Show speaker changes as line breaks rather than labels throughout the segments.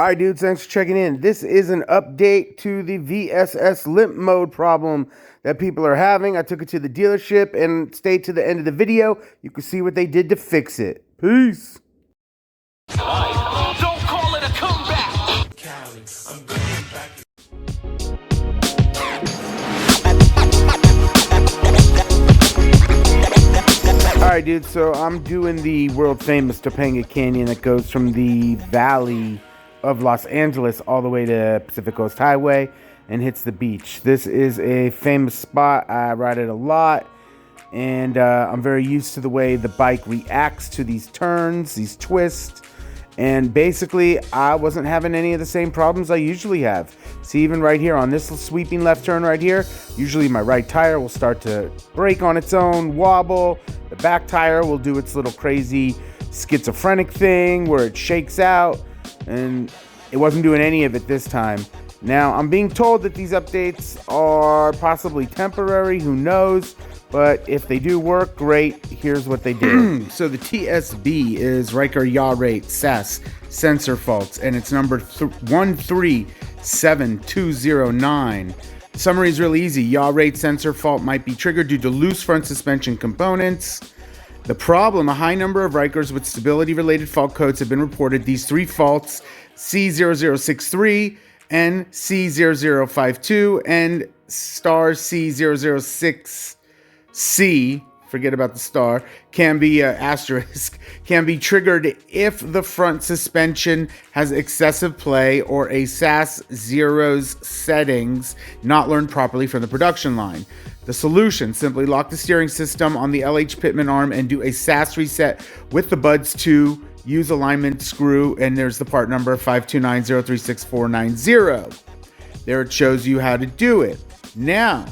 Alright dudes, thanks for checking in. This is an update to the VSS limp mode problem that people are having. I took it to the dealership and stay to the end of the video. You can see what they did to fix it. Peace.
Don't call it a comeback.
Alright dudes, so I'm doing the world famous Topanga Canyon that goes from the valley of Los Angeles all the way to Pacific Coast Highway and hits the beach. This is a famous spot. I ride it a lot, and I'm very used to the way the bike reacts to these turns, these twists, and basically I wasn't having any of the same problems I usually have. See, even right here on this sweeping left turn right here, usually my right tire will start to brake on its own, wobble. The back tire will do its little crazy schizophrenic thing where it shakes out, and it wasn't doing any of it this time. Now, I'm being told that these updates are possibly temporary, who knows, but if they do work, great. Here's what they did. So the TSB is Ryker yaw rate SAS sensor faults, and it's number 137209. The summary is really easy. Yaw rate sensor fault might be triggered due to loose front suspension components. The problem, a high number of Rykers with stability-related fault codes have been reported. These three faults, C0063 and C0052 and star C006C, forget about the star, can be asterisk, can be triggered if the front suspension has excessive play or a SAS zeros settings not learned properly from the production line. The solution, simply lock the steering system on the LH Pitman arm and do a SAS reset with the buds to use alignment screw, and there's the part number 529036490. There it shows you how to do it. Now,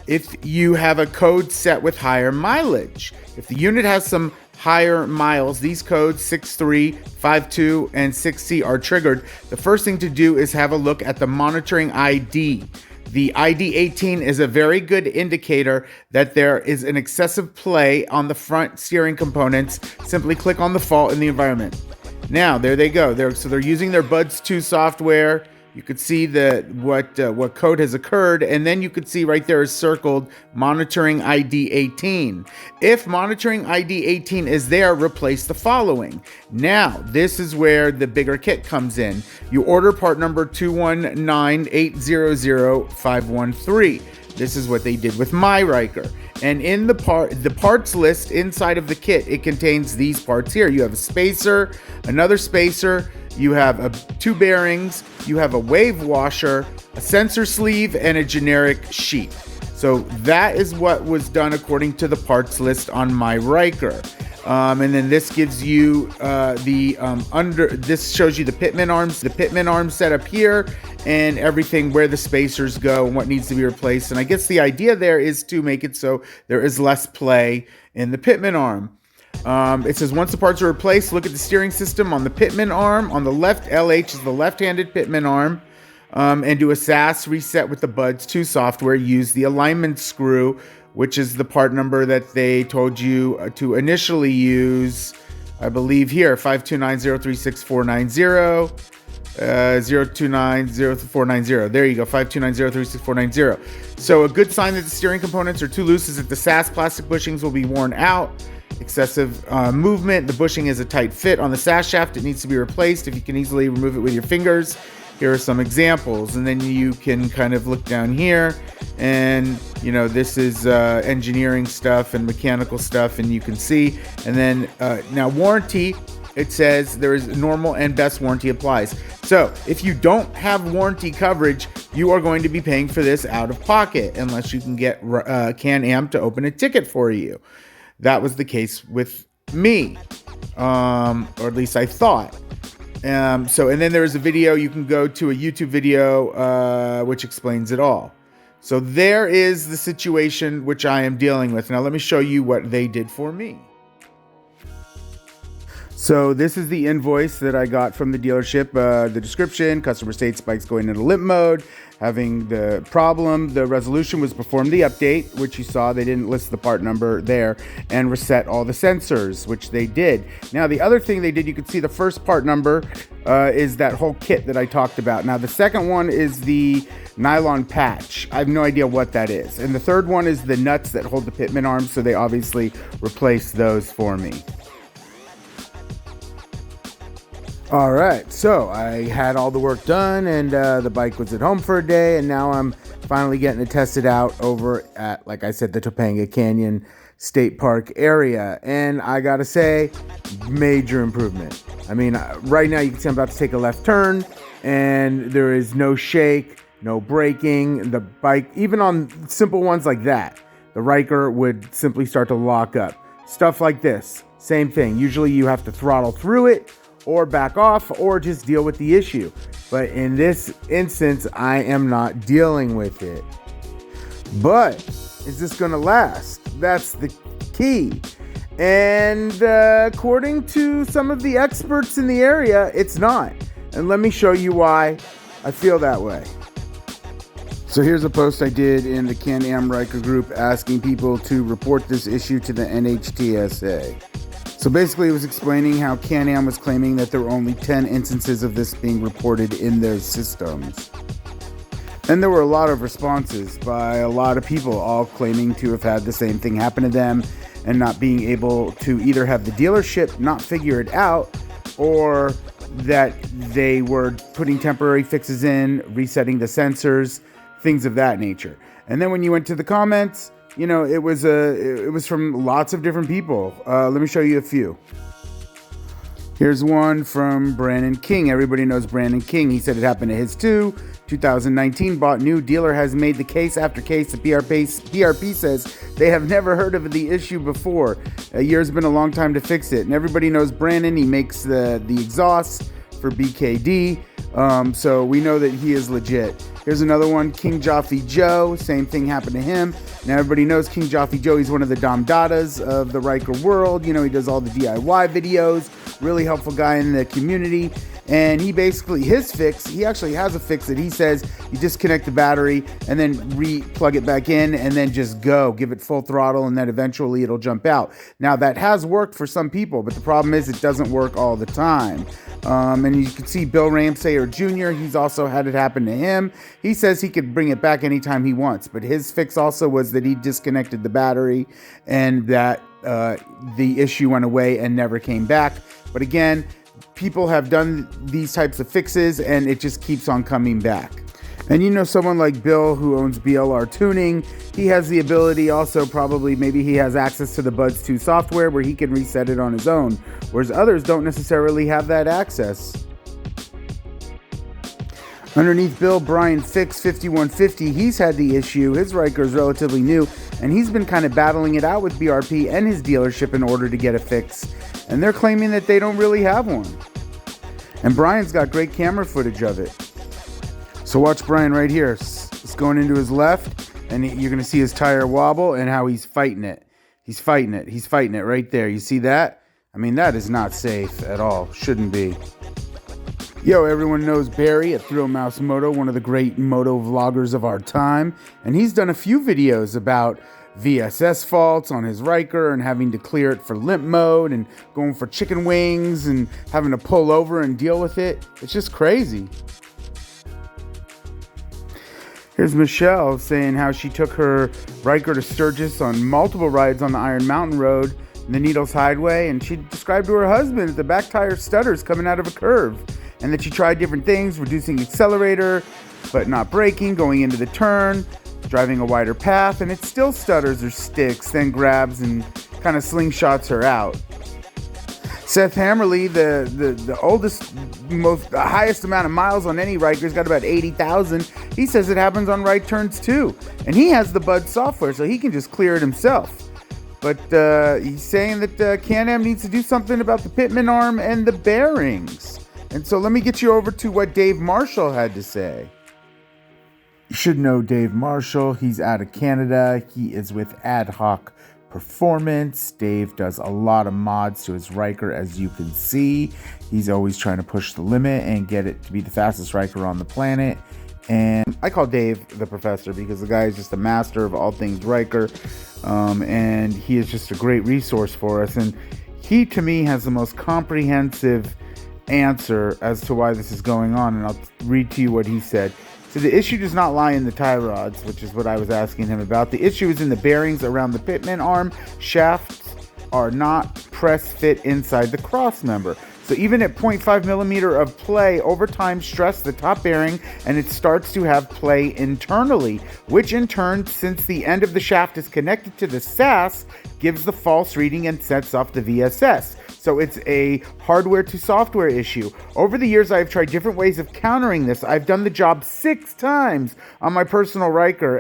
if you have a code set with higher mileage, if the unit has some higher miles, these codes 63, 52, and 6C are triggered. The first thing to do is have a look at the monitoring ID. The ID 18 is a very good indicator that there is an excessive play on the front steering components. Simply click on the fault in the environment. Now, there they go. So they're using their Buds 2 software. You could see what code has occurred, and then you could see right there is circled monitoring ID 18. If monitoring ID 18 is there, replace the following. Now, this is where the bigger kit comes in. You order part number 219800513. This is what they did with my Ryker. And in the parts list inside of the kit, it contains these parts here. You have a spacer, another spacer, you have two bearings, you have a wave washer, a sensor sleeve, and a generic sheet. So that is what was done according to the parts list on my Ryker. And then this gives you this shows you the Pitman arms set up here, and everything where the spacers go and what needs to be replaced. And I guess the idea there is to make it so there is less play in the Pitman arm. It says once the parts are replaced, look at the steering system on the Pitman arm. On the left, LH is the left-handed Pitman arm, and do a SAS reset with the Buds 2 software. Use the alignment screw, which is the part number that they told you to initially use, I believe here, 529036490, 0290490. There you go, 529036490. So a good sign that the steering components are too loose is that the SAS plastic bushings will be worn out. Excessive movement. The bushing is a tight fit on the SAS shaft. It needs to be replaced. If you can easily remove it with your fingers, here are some examples. And then you can kind of look down here, and you know, this is engineering stuff and mechanical stuff, and you can see. And then now warranty, it says there is normal and best warranty applies. So if you don't have warranty coverage, you are going to be paying for this out of pocket unless you can get Can-Am to open a ticket for you. That was the case with me, or at least I thought. And then there's a video. You can go to a YouTube video which explains it all. So there is the situation which I am dealing with. Now let me show you what they did for me. So this is the invoice that I got from the dealership. The description: customer states bike's going into limp mode, having the problem. The resolution was perform the update, which you saw. They didn't list the part number there, and reset all the sensors, which they did. Now the other thing they did, you could see the first part number is that whole kit that I talked about. Now the second one is the nylon patch. I have no idea what that is. And the third one is the nuts that hold the pitman arms, so they obviously replaced those for me. All right, so I had all the work done, and the bike was at home for a day, and now I'm finally getting it tested out over at, like I said, the Topanga Canyon State Park area. And I gotta say, major improvement. I mean, right now you can see I'm about to take a left turn, and there is no shake, no braking. The bike, even on simple ones like that, the Ryker would simply start to lock up. Stuff like this, same thing. Usually you have to throttle through it, or back off, or just deal with the issue. But in this instance, I am not dealing with it. But is this gonna last? That's the key. And according to some of the experts in the area, it's not. And let me show you why I feel that way. So here's a post I did in the Can-Am Ryker group asking people to report this issue to the NHTSA. So basically it was explaining how Can-Am was claiming that there were only 10 instances of this being reported in their systems. And there were a lot of responses by a lot of people, all claiming to have had the same thing happen to them and not being able to either have the dealership not figure it out, or that they were putting temporary fixes in, resetting the sensors, things of that nature. And then when you went to the comments, you know, it was from lots of different people. Let me show you a few. Here's one from Brandon King. Everybody knows Brandon King. He said it happened to his too. 2019, bought new. Dealer has made the case after case. The PRP says they have never heard of the issue before. A year's been a long time to fix it. And everybody knows Brandon. He makes the exhaust for BKD. So we know that he is legit. Here's another one, King Jaffe Joe. Same thing happened to him. Now everybody knows King Jaffe Joe. He's one of the Dom Dadas of the Ryker world. You know, he does all the DIY videos. Really helpful guy in the community. And he basically, his fix, he actually has a fix that he says you disconnect the battery and then plug it back in and then just go, give it full throttle, and then eventually it'll jump out. Now that has worked for some people, but the problem is it doesn't work all the time. And you can see Bill Ramsayer Jr., he's also had it happen to him. He says he could bring it back anytime he wants, but his fix also was that he disconnected the battery and that the issue went away and never came back. But again, people have done these types of fixes and it just keeps on coming back. And you know, someone like Bill who owns BLR Tuning, he has the ability also, probably maybe he has access to the Buds 2 software where he can reset it on his own, whereas others don't necessarily have that access. Underneath Bill, Brian Fix 5150, he's had the issue. His Ryker is relatively new and he's been kind of battling it out with BRP and his dealership in order to get a fix. And they're claiming that they don't really have one. And Brian's got great camera footage of it. So watch Brian right here. It's going into his left, and you're going to see his tire wobble and how he's fighting it. He's fighting it. He's fighting it right there. You see that? I mean, that is not safe at all. Shouldn't be. Yo, everyone knows Barry at Thrill Mouse Moto, one of the great moto vloggers of our time. And he's done a few videos about VSS faults on his Ryker and having to clear it for limp mode and going for chicken wings and having to pull over and deal with it. It's just crazy. Here's Michelle saying how she took her Ryker to Sturgis on multiple rides on the Iron Mountain Road, the Needles Highway, and she described to her husband that the back tire stutters coming out of a curve, and that she tried different things, reducing accelerator, but not braking, going into the turn, driving a wider path, and it still stutters or sticks, then grabs and kind of slingshots her out. Seth Hammerly, the oldest, the highest amount of miles on any Ryker's got about 80,000. He says it happens on right turns too. And he has the Bud software, so he can just clear it himself. But he's saying that Can-Am needs to do something about the pitman arm and the bearings. And so let me get you over to what Dave Marshall had to say. You should know Dave Marshall. He's out of Canada. He is with Ad Hoc performance. Dave does a lot of mods to his Ryker, as you can see. He's always trying to push the limit and get it to be the fastest Ryker on the planet. And I call Dave the professor because the guy is just a master of all things Ryker, and he is just a great resource for us. And he, to me, has the most comprehensive answer as to why this is going on, and I'll read to you what he said. So the issue does not lie in the tie rods, which is what I was asking him about. The issue is in the bearings around the pitman arm. Shafts are not press fit inside the cross member. So even at 0.5 millimeter of play, over time stress the top bearing and it starts to have play internally, which in turn, since the end of the shaft is connected to the SAS, gives the false reading and sets off the VSS. So it's a hardware to software issue. Over the years, I've tried different ways of countering this. I've done the job 6 times on my personal Ryker,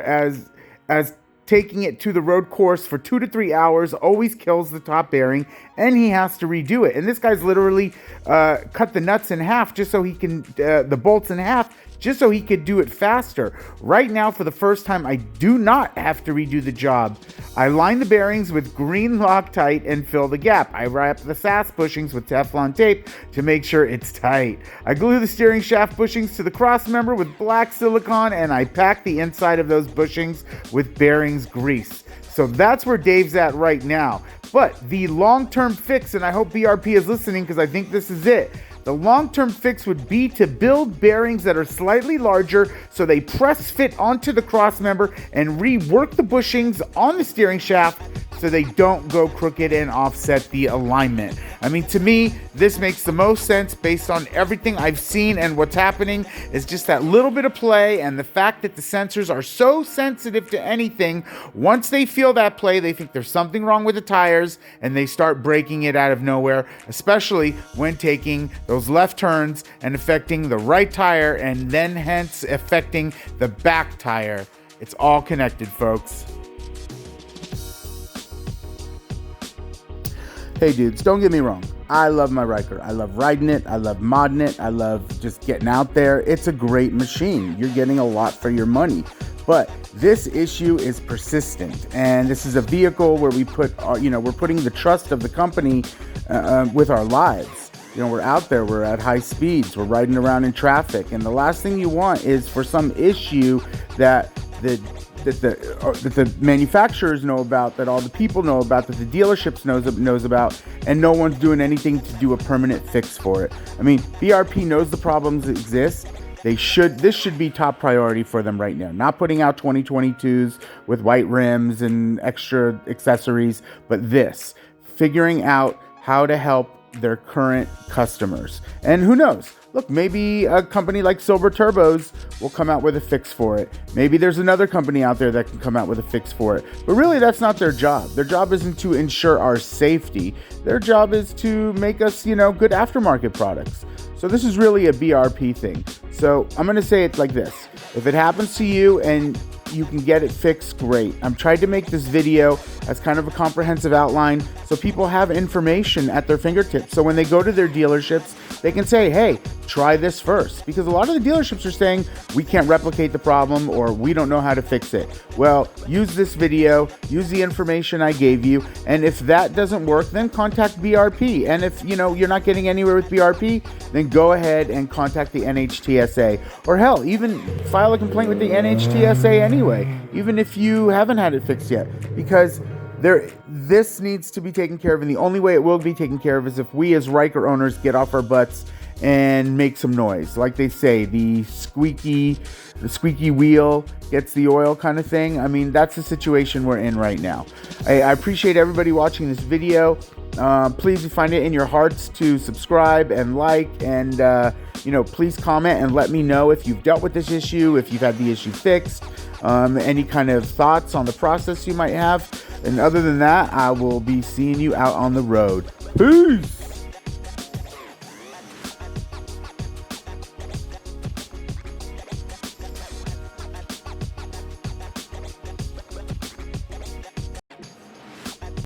as taking it to the road course for 2 to 3 hours always kills the top bearing, and he has to redo it. And this guy's literally cut the nuts in half just so he can, the bolts in half, just so he could do it faster. Right now, for the first time, I do not have to redo the job. I line the bearings with green Loctite and fill the gap. I wrap the SAS bushings with Teflon tape to make sure it's tight. I glue the steering shaft bushings to the cross member with black silicone, and I pack the inside of those bushings with bearings grease. So that's where Dave's at right now. But the long-term fix, and I hope BRP is listening because I think this is it. The long-term fix would be to build bearings that are slightly larger so they press fit onto the cross member, and rework the bushings on the steering shaft so they don't go crooked and offset the alignment. I mean, to me, this makes the most sense based on everything I've seen, and what's happening is just that little bit of play and the fact that the sensors are so sensitive to anything. Once they feel that play, they think there's something wrong with the tires and they start breaking it out of nowhere, especially when taking those left turns and affecting the right tire, and then hence affecting the back tire. It's all connected, folks. Hey dudes, don't get me wrong. I love my Ryker. I love riding it. I love modding it. I love just getting out there. It's a great machine. You're getting a lot for your money. But this issue is persistent, and this is a vehicle where we put, we're putting the trust of the company with our lives. We're out there, we're at high speeds, we're riding around in traffic, and the last thing you want is for some issue that the manufacturers know about, that all the people know about, that the dealerships knows about, and no one's doing anything to do a permanent fix for it. I mean, BRP knows the problems exist. This should be top priority for them right now. Not putting out 2022s with white rims and extra accessories, but figuring out how to help their current customers. And who knows? Look, maybe a company like Silver Turbos will come out with a fix for it. Maybe there's another company out there that can come out with a fix for it. But really, that's not their job. Their job isn't to ensure our safety. Their job is to make us, good aftermarket products. So this is really a BRP thing. So I'm going to say it like this. If it happens to you and you can get it fixed, great. I'm trying to make this video as kind of a comprehensive outline so people have information at their fingertips. So when they go to their dealerships, they can say, hey, try this first. Because a lot of the dealerships are saying, we can't replicate the problem, or we don't know how to fix it. Well, use this video, use the information I gave you, and if that doesn't work, then contact BRP. And if you're not getting anywhere with BRP, then go ahead and contact the NHTSA. Or hell, even file a complaint with the NHTSA anyway, even if you haven't had it fixed yet. Because this needs to be taken care of, and the only way it will be taken care of is if we as Ryker owners get off our butts and make some noise. Like they say, the squeaky wheel gets the oil kind of thing. I mean, that's the situation we're in right now. I appreciate everybody watching this video. Please find it in your hearts to subscribe and like, and please comment and let me know if you've dealt with this issue, if you've had the issue fixed, any kind of thoughts on the process you might have. And other than that, I will be seeing you out on the road. Peace!